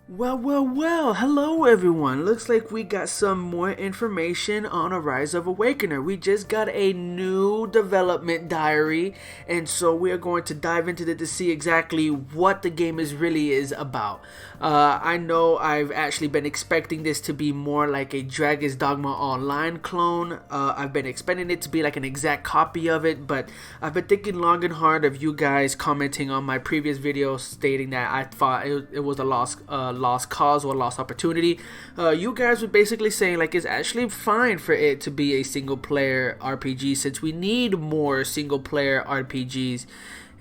Well, hello everyone. Looks like we got some more information on Arise of Awakener. We just got a new development diary, and so we are going to dive into it to see exactly what the game really is about. I know I've actually been expecting this to be more like a Dragon's Dogma Online clone. I've been expecting it to be like an exact copy of it, but I've been thinking long and hard of you guys commenting on my previous video stating that I thought it was a lost cause or lost opportunity. You guys were basically saying like it's actually fine for it to be a single player RPG since we need more single player RPGs.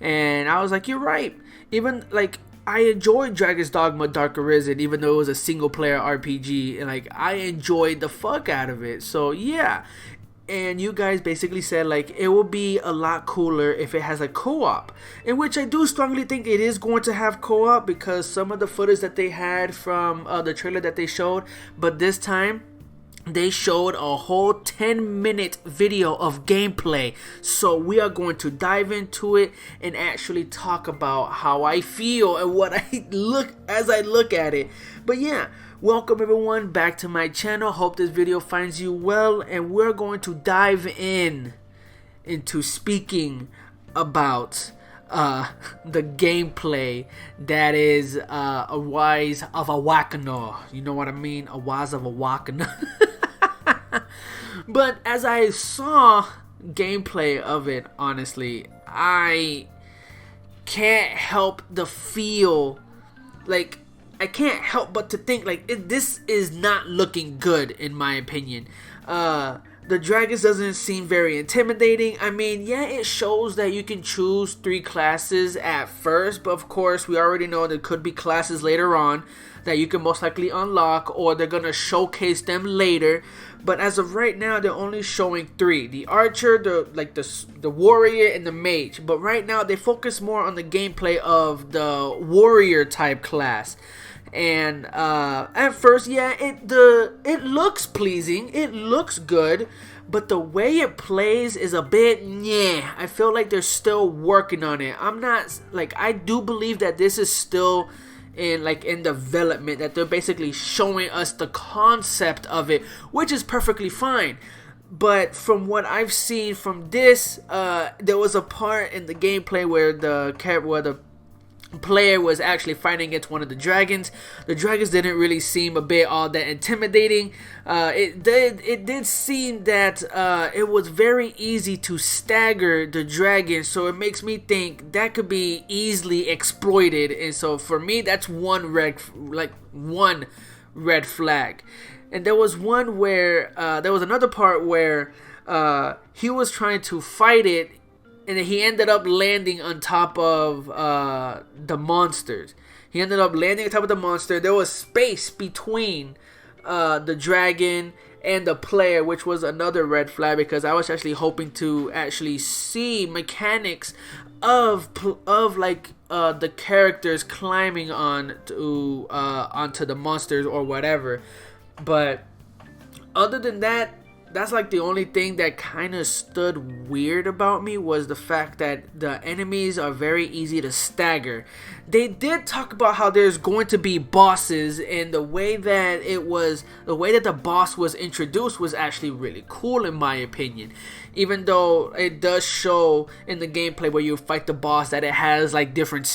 And I was like, you're right. Even like I enjoyed Dragon's Dogma Dark Arisen even though it was a single player RPG, and like I enjoyed the fuck out of it. So yeah. And you guys basically said like it will be a lot cooler if it has a co-op, in which I do strongly think it is going to have co-op because some of the footage that they had from the trailer that they showed, but this time they showed a whole 10-minute video of gameplay. So we are going to dive into it and actually talk about how I feel and what I look as I look at it. But yeah, welcome everyone back to my channel. Hope this video finds you well, and we're going to dive into speaking about the gameplay that is Arise of Awakener. You know what I mean? Arise of Awakener. But as I saw gameplay of it, honestly, I can't help the feel like I can't help but to think like this is not looking good in my opinion. The dragons doesn't seem very intimidating. I mean, yeah, it shows that you can choose 3 classes at first, but of course we already know there could be classes later on that you can most likely unlock, or they're gonna showcase them later. But as of right now, they're only showing 3: the archer, the warrior, and the mage. But right now they focus more on the gameplay of the warrior type class. And at first, yeah, it looks pleasing, it looks good, but the way it plays is a bit yeah. I feel like they're still working on it. I'm not like, I do believe that this is still in development, that they're basically showing us the concept of it, which is perfectly fine. But from what I've seen from this, there was a part in the gameplay where the player was actually fighting against one of the dragons. The dragons didn't really seem a bit all that intimidating. It did seem that it was very easy to stagger the dragon, so it makes me think that could be easily exploited. And so for me, that's one red flag. And there was one where there was another part where he was trying to fight it, and he ended up landing on top of the monsters. He ended up landing on top of the monster. There was space between the dragon and the player, which was another red flag, because I was actually hoping to actually see mechanics of the characters climbing onto the monsters or whatever. But other than that, that's like the only thing that kind of stood weird about me, was the fact that the enemies are very easy to stagger. They did talk about how there's going to be bosses, and the way that the boss was introduced was actually really cool in my opinion. Even though it does show in the gameplay where you fight the boss that it has like different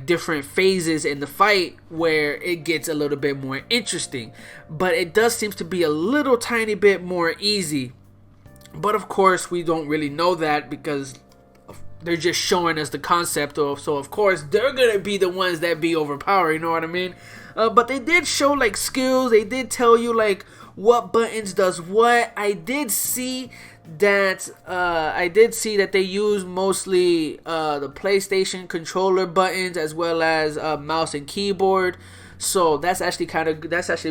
different phases in the fight where it gets a little bit more interesting, but it does seem to be a little tiny bit more easy. But of course we don't really know that because they're just showing us the concept of, so of course they're gonna be the ones that be overpowered, you know what I mean? But they did show like skills. They did tell you like what buttons does what. I did see that they use mostly the PlayStation controller buttons as well as mouse and keyboard. So that's actually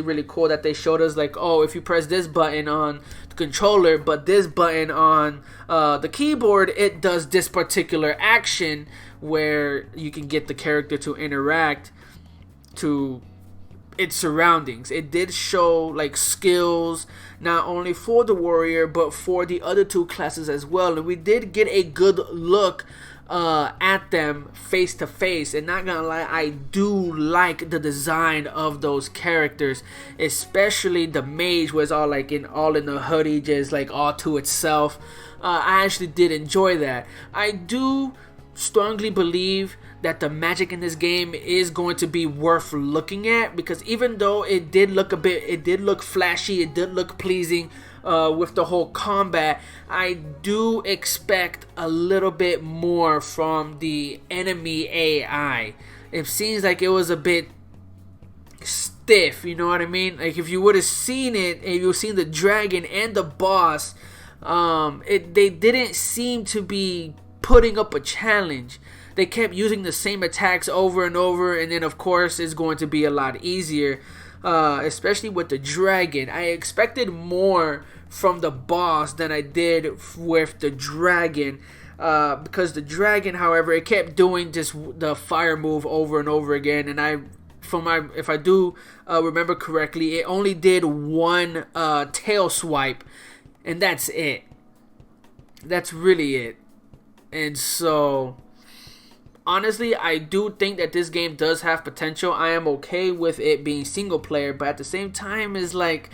really cool that they showed us like, oh, if you press this button on the controller but this button on the keyboard, it does this particular action, where you can get the character to interact to its surroundings. It did show like skills not only for the warrior but for the other 2 classes as well, and we did get a good look at them face to face. And not gonna lie, I do like the design of those characters, especially the mage was all in the hoodie, just like all to itself. I actually did enjoy that. I do strongly believe that the magic in this game is going to be worth looking at, because even though it did look flashy, it did look pleasing with the whole combat, I do expect a little bit more from the enemy AI. It seems like it was a bit stiff, you know what I mean? Like if you would have seen it, if you seen the dragon and the boss, they didn't seem to be putting up a challenge. They kept using the same attacks over and over, and then of course it's going to be a lot easier, especially with the dragon. I expected more from the boss than I did with the dragon, because the dragon, however, it kept doing just the fire move over and over again, and if I do remember correctly, it only did one tail swipe, and that's it. That's really it. And so honestly, I do think that this game does have potential. I am okay with it being single player, but at the same time, is like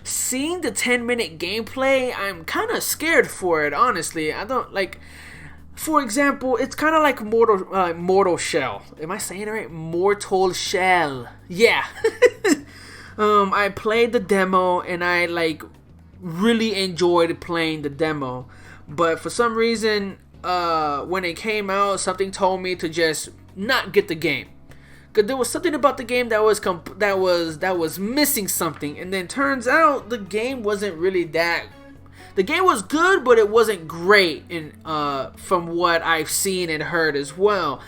seeing the 10-minute gameplay, I'm kind of scared for it, honestly. I don't like, for example, it's kind of like Mortal Shell. Am I saying it right? Mortal Shell. Yeah. I played the demo and I really enjoyed playing the demo, but for some reason, when it came out, something told me to just not get the game, because there was something about the game that was missing something. And then turns out the game wasn't really that. The game was good, but it wasn't great, from what I've seen and heard as well.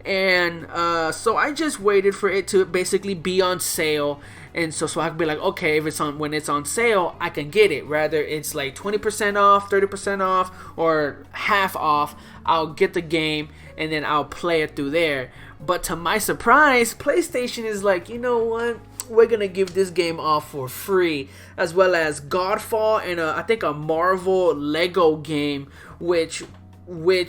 And so I just waited for it to basically be on sale, and so I could be like, okay, when it's on sale, I can get it. Rather it's like 20% off, 30% off, or half off, I'll get the game and then I'll play it through there. But to my surprise, PlayStation is like, you know what? We're gonna give this game off for free, as well as Godfall and I think a Marvel Lego game, which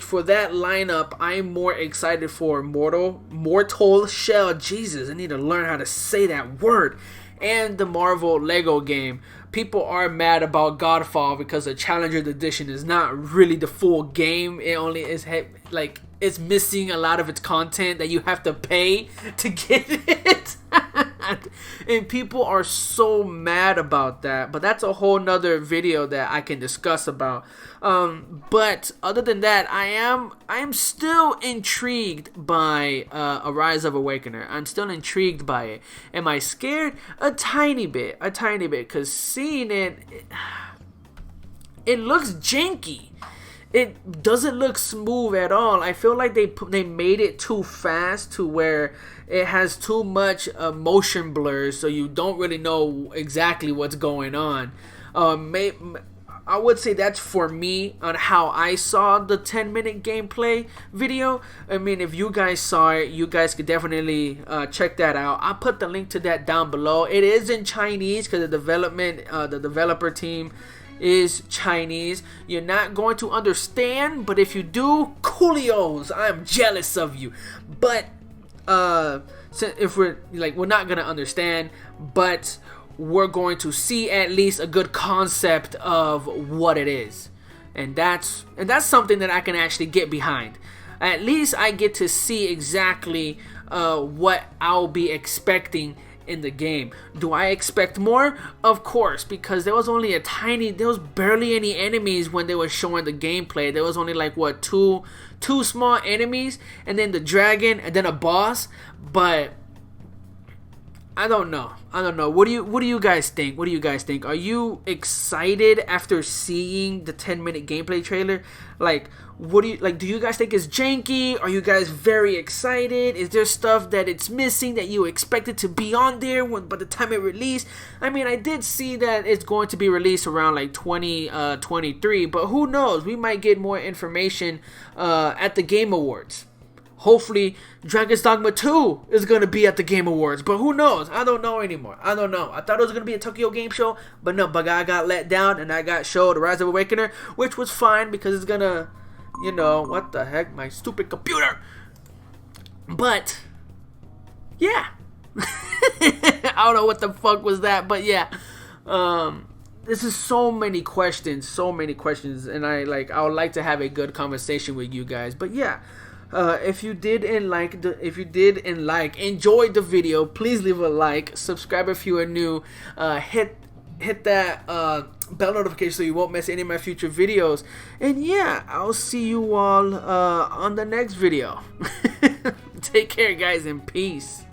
for that lineup, I'm more excited for Mortal Shell. Jesus, I need to learn how to say that word. And the Marvel Lego game. People are mad about Godfall because the Challenger Edition is not really the full game. It only is it's missing a lot of its content that you have to pay to get it. And people are so mad about that, but that's a whole nother video that I can discuss about. But other than that, I am still intrigued by Arise of Awakener. I'm still intrigued by it. Am I scared? A tiny bit, because seeing it looks janky. It doesn't look smooth at all. I feel like they made it too fast to where it has too much motion blur, so you don't really know exactly what's going on. I would say that's for me on how I saw the 10-minute gameplay video. I mean, if you guys saw it, you guys could definitely check that out. I'll put the link to that down below. It is in Chinese because the developer team is Chinese. You're not going to understand, but if you do, coolios, I'm jealous of you. But if we're not gonna understand, but we're going to see at least a good concept of what it is, and that's something that I can actually get behind. At least I get to see exactly what I'll be expecting in the game. Do I expect more? Of course, because there was barely any enemies when they were showing the gameplay. There was only two small enemies, and then the dragon, and then a boss. But I don't know. What do you guys think? Are you excited after seeing the 10-minute gameplay trailer? Do you guys think it's janky? Are you guys very excited? Is there stuff that it's missing that you expected to be on there by the time it released? I mean, I did see that it's going to be released around 2023, but who knows? We might get more information at the Game Awards. Hopefully, Dragon's Dogma 2 is going to be at the Game Awards, but who knows? I don't know anymore. I thought it was going to be a Tokyo Game Show, but no, I got let down and I got showed Rise of Awakener, which was fine because it's going to, You know, what the heck, my stupid computer. But yeah. I don't know what the fuck was that, but yeah. This is so many questions, and I would like to have a good conversation with you guys. But yeah, if you did enjoy the video, please leave a like, subscribe if you are new, hit that bell notification so you won't miss any of my future videos. And yeah, I'll see you all on the next video. Take care, guys, and peace.